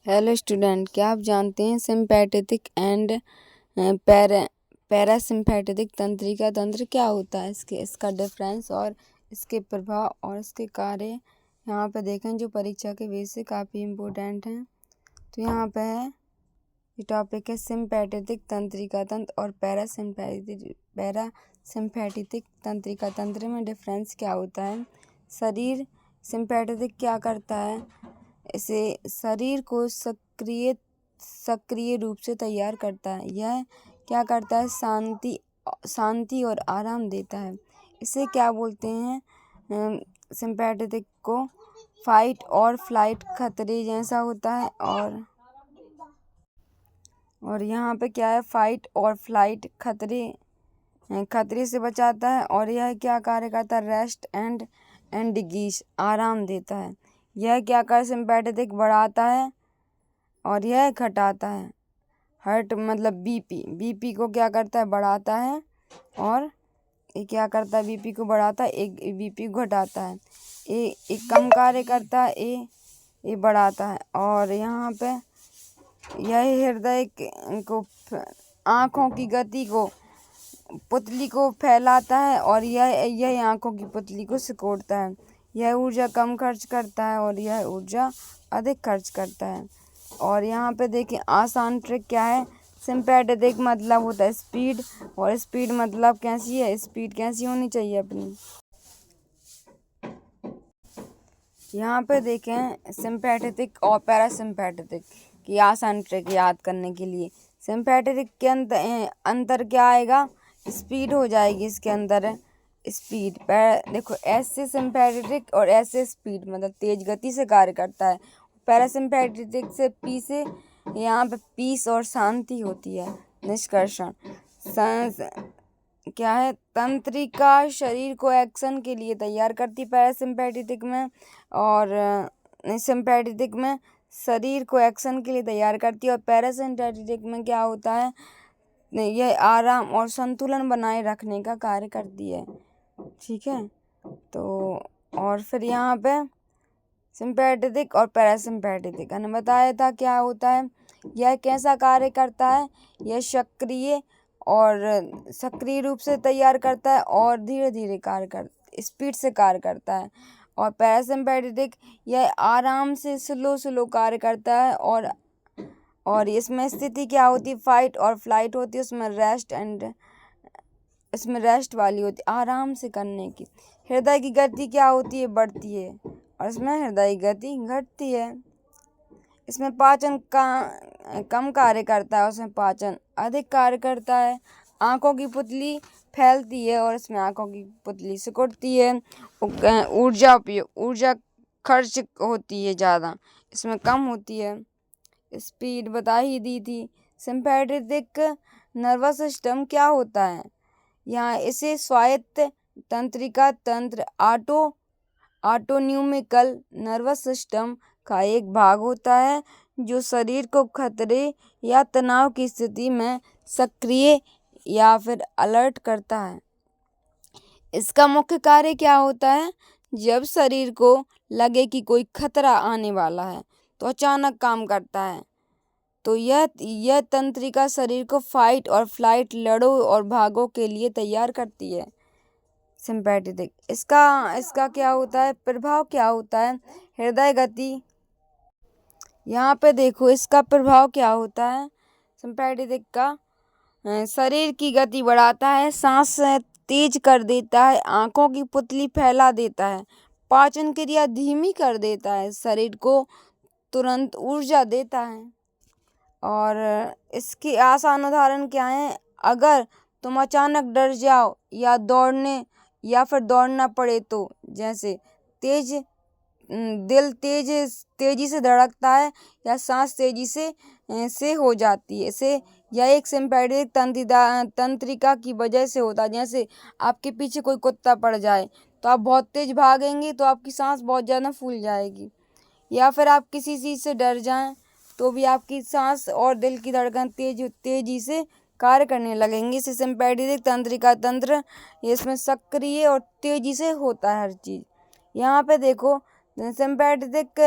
Hello student, क्या आप जानते हैं सिंपैथेटिक एंड पैरासिम्पैथेटिक तंत्रिका तंत्र क्या होता है, इसका डिफरेंस और इसके प्रभाव और इसके कार्य यहाँ पे देखें जो परीक्षा के बेस से काफ़ी इम्पोर्टेंट हैं। तो यहाँ पे है ये टॉपिक है सिंपैथेटिक तंत्रिका तंत्र और पैरासिम्पैथेटिक तंत्रिका तंत्र में डिफरेंस क्या होता है। शरीर सिंपैथेटिक क्या करता है, इसे शरीर को सक्रिय रूप से तैयार करता है। यह क्या करता है, शांति और आराम देता है। इसे क्या बोलते हैं, सिंपैथेटिक को फाइट और फ्लाइट खतरे जैसा होता है। और यहाँ पे क्या है, फाइट और फ्लाइट खतरे से बचाता है। और यह क्या कार्य करता है, रेस्ट एंड डिगीज आराम देता है। यह क्या कर सिंपैथेटिक बढ़ाता है और यह घटाता है। हार्ट मतलब बीपी को क्या करता है, बढ़ाता है। और ये क्या करता है, बीपी को बढ़ाता है, एक बीपी को घटाता है। ये कम कार्य करता है, ये बढ़ाता है। और यहाँ पे यह हृदय को, आँखों की गति को, पुतली को फैलाता है। और यह आँखों की पुतली को सिकोड़ता है। यह ऊर्जा कम खर्च करता है और यह ऊर्जा अधिक खर्च करता है। और यहाँ पे देखिए आसान ट्रिक क्या है, सिंपैथेटिक मतलब होता है स्पीड, और स्पीड मतलब कैसी है, स्पीड कैसी होनी चाहिए अपनी। यहाँ पे देखें सिंपैथेटिक और पैरासिम्पैथेटिक की आसान ट्रिक याद करने के लिए। सिंपैथेटिक के अंतर क्या आएगा, स्पीड हो जाएगी इसके अंदर, स्पीड। देखो ऐसे सिंपैथेटिक और ऐसे स्पीड मतलब तेज गति से कार्य करता है। पैरासिम्पैथेटिक से यहाँ पे पीस और शांति होती है। निष्कर्षण क्या है, तंत्रिका शरीर को एक्शन के लिए तैयार करती है पैरासिम्पैथेटिक में, और सिंपैथेटिक में शरीर को एक्शन के लिए तैयार करती है। और पैरासिम्पैथेटिक में क्या होता है, यह आराम और संतुलन बनाए रखने का कार्य करती है। ठीक है, तो और फिर यहाँ पे सिंपैथेटिक और पैरासिम्पैथेटिक मैंने बताया था क्या होता है, यह कैसा कार्य करता है। यह सक्रिय रूप से तैयार करता है और धीरे धीरे स्पीड से कार्य करता है। और पैरासिम्पैथेटिक यह आराम से स्लो कार्य करता है। और इसमें स्थिति क्या होती है, फाइट और फ्लाइट होती है। इसमें रेस्ट वाली होती है, आराम से करने की। हृदय की गति क्या होती है, बढ़ती है, और इसमें हृदय की गति घटती है। इसमें पाचन का कम कार्य करता है, उसमें पाचन अधिक कार्य करता है। आँखों की पुतली फैलती है और इसमें आँखों की पुतली सिकुड़ती है। ऊर्जा खर्च होती है ज़्यादा, इसमें कम होती है। स्पीड बता ही दी थी। सिंपैथेटिक नर्वस सिस्टम क्या होता है, यहाँ इसे स्वायत्त तंत्रिका तंत्र ऑटोन्यूमिकल नर्वस सिस्टम का एक भाग होता है, जो शरीर को खतरे या तनाव की स्थिति में सक्रिय या फिर अलर्ट करता है। इसका मुख्य कार्य क्या होता है, जब शरीर को लगे कि कोई खतरा आने वाला है तो अचानक काम करता है। तो यह तंत्रिका शरीर को फाइट और फ्लाइट, लड़ो और भागो के लिए तैयार करती है। सिंपैथेटिक इसका क्या होता है, प्रभाव क्या होता है, हृदय गति। यहाँ पे देखो इसका प्रभाव क्या होता है, सिंपैथेटिक का शरीर की गति बढ़ाता है, सांस तेज कर देता है, आँखों की पुतली फैला देता है, पाचन क्रिया धीमी कर देता है, शरीर को तुरंत ऊर्जा देता है। और इसके आसान उदाहरण क्या हैं, अगर तुम अचानक डर जाओ या दौड़ना पड़े तो, जैसे दिल तेजी से धड़कता है या सांस तेजी से हो जाती है। यह एक सिंपैथेटिक तंत्रिका की वजह से होता है। जैसे आपके पीछे कोई कुत्ता पड़ जाए तो आप बहुत तेज भागेंगे तो आपकी सांस बहुत ज़्यादा फूल जाएगी, या फिर आप किसी चीज़ से डर जाएं तो भी आपकी सांस और दिल की धड़कन तेजी से कार्य करने लगेंगे। इसे सिंपैथेटिक तंत्रिका तंत्र, इसमें सक्रिय और तेजी से होता है हर चीज़। यहाँ पे देखो सिंपैथेटिक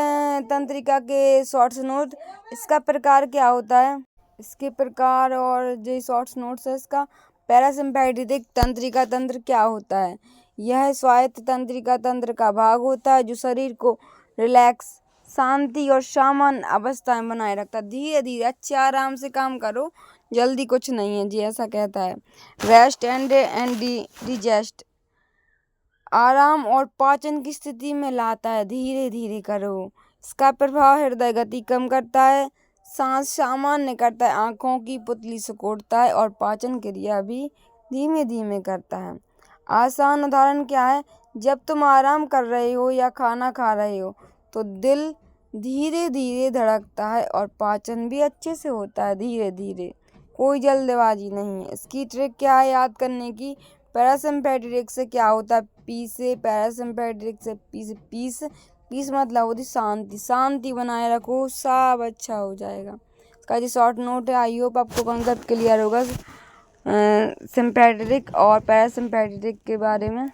तंत्रिका के शॉर्ट्स नोट, इसका प्रकार क्या होता है? इसके प्रकार और जो शॉर्ट्स नोट्स है इसका। पैरासिम्पैथेटिक तंत्रिका तंत्र क्या होता है? यह स्वायत्त तंत्रिका तंत्र का भाग होता है जो शरीर को रिलैक्स, शांति और सामान्य अवस्था में बनाए रखता है। धीरे धीरे अच्छे आराम से काम करो, जल्दी कुछ नहीं है जी, ऐसा कहता है। रेस्ट एंड डिजेस्ट, आराम और पाचन की स्थिति में लाता है, धीरे धीरे करो। इसका प्रभाव हृदय गति कम करता है, सांस सामान्य करता है, आँखों की पुतली सिकोड़ता है और पाचन क्रिया भी धीमे धीमे करता है। आसान उदाहरण क्या है? जब तुम आराम कर रहे हो या खाना खा रहे हो तो दिल धीरे धीरे धड़कता है और पाचन भी अच्छे से होता है, धीरे धीरे, कोई जल्दबाजी नहीं है। इसकी ट्रिक क्या है याद करने की? पैरासिम्पैथेटिक से क्या होता है? पीसे, पैरासिम्पैथेटिक से पीस मतलब होती शांति, शांति बनाए रखो, सब अच्छा हो जाएगा। इसका जो शॉर्ट नोट है, आई होप आपको कॉन्सेप्ट क्लियर होगा सिम्पैथेटिक और पैरासिम्पैथेटिक के बारे में।